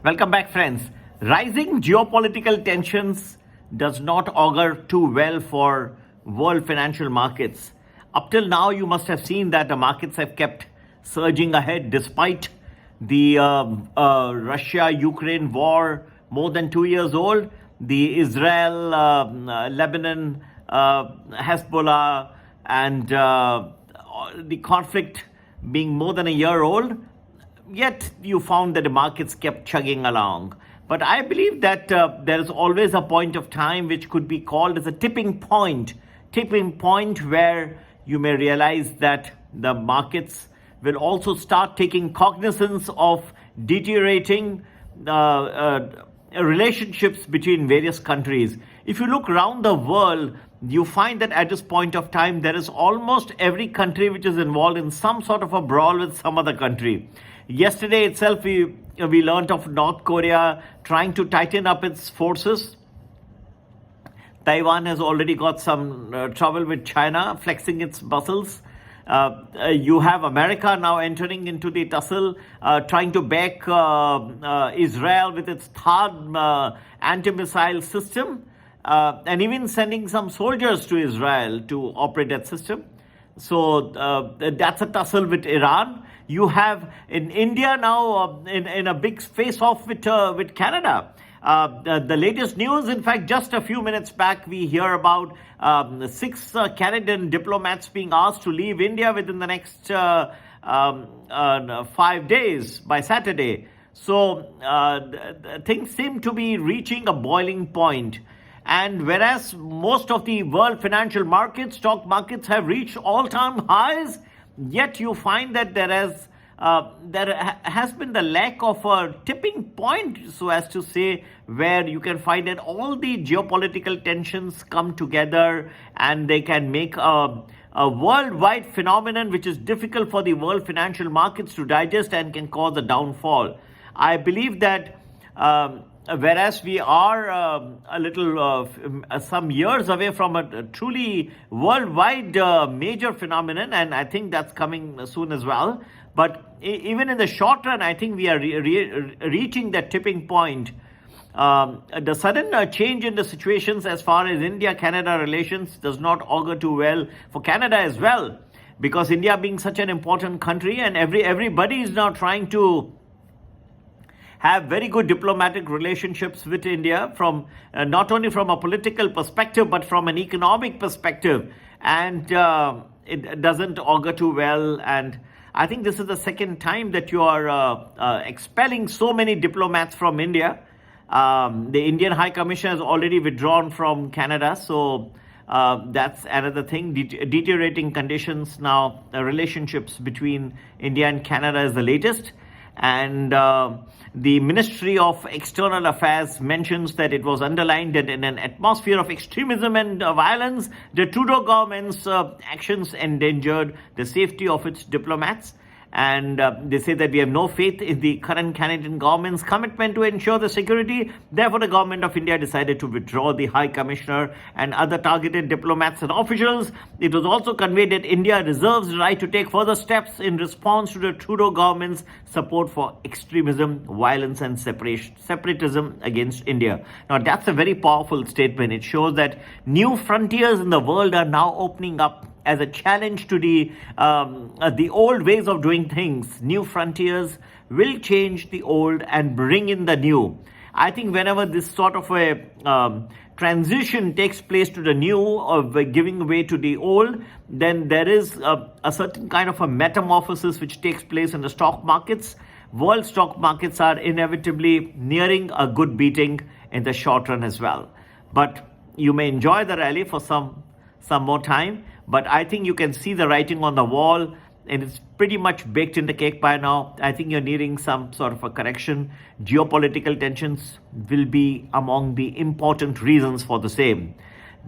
Welcome back, friends. Rising geopolitical tensions does not augur too well for world financial markets. Up till now, you must have seen that the markets have kept surging ahead despite the Russia-Ukraine war, more than 2 years old, the Israel, Lebanon, Hezbollah, and the conflict being more than a year old. Yet you found that the markets kept chugging along. But I believe that there is always a point of time which could be called as a tipping point where you may realize that the markets will also start taking cognizance of deteriorating relationships between various countries. If you look around the world, you find that at this point of time, there is almost every country which is involved in some sort of a brawl with some other country. Yesterday itself, we learned of North Korea trying to tighten up its forces. Taiwan has already got some trouble with China, flexing its muscles. You have America now entering into the tussle, trying to back Israel with its THAAD anti-missile system, and even sending some soldiers to Israel to operate that system. So that's a tussle with Iran. You have in India now in a big face-off with Canada. The latest news, in fact, just a few minutes back, we hear about 6 Canadian diplomats being asked to leave India within the next 5 days by Saturday. So things seem to be reaching a boiling point. And whereas most of the world financial markets, stock markets have reached all-time highs, yet you find that there has been the lack of a tipping point, so as to say, where you can find that all the geopolitical tensions come together and they can make a worldwide phenomenon which is difficult for the world financial markets to digest and can cause a downfall. I believe that whereas we are a little some years away from a truly worldwide major phenomenon, and I think that's coming soon as well. But even in the short run, I think we are reaching that tipping point. The sudden change in the situations as far as India-Canada relations does not augur too well for Canada as well, because India being such an important country, and everybody is now trying to have very good diplomatic relationships with India, from not only from a political perspective but from an economic perspective, and it doesn't augur too well. And I think this is the second time that you are expelling so many diplomats from India. The Indian High Commissioner has already withdrawn from Canada, so that's another thing. Deteriorating conditions now, relationships between India and Canada is the latest. And the Ministry of External Affairs mentions that it was underlined that in an atmosphere of extremism and violence, the Trudeau government's actions endangered the safety of its diplomats. And they say that we have no faith in the current Canadian government's commitment to ensure the security. Therefore, the government of India decided to withdraw the High Commissioner and other targeted diplomats and officials. It was also conveyed that India reserves the right to take further steps in response to the Trudeau government's support for extremism, violence, and separatism against India. Now, that's a very powerful statement. It shows that new frontiers in the world are now opening up as a challenge to the old ways of doing things. New frontiers will change the old and bring in the new. I think whenever this sort of a transition takes place to the new, or giving way to the old, then there is a certain kind of a metamorphosis which takes place in the stock markets. World stock markets are inevitably nearing a good beating in the short run as well. But you may enjoy the rally for some more time, but I think you can see the writing on the wall, and it's pretty much baked in the cake by now. I think you're needing some sort of a correction. Geopolitical tensions will be among the important reasons for the same.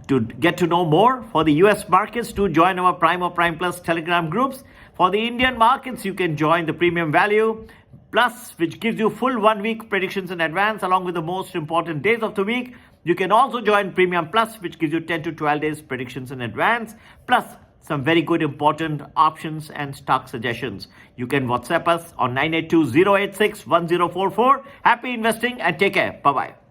To get to know more for the US markets, do join our Prime or Prime Plus Telegram groups. For the Indian markets, you can join the Premium Value Plus, which gives you full 1 week predictions in advance along with the most important days of the week. You can also join Premium Plus, which gives you 10 to 12 days predictions in advance, plus some very good important options and stock suggestions. You can WhatsApp us on 982-086-1044. Happy investing and take care. Bye-bye.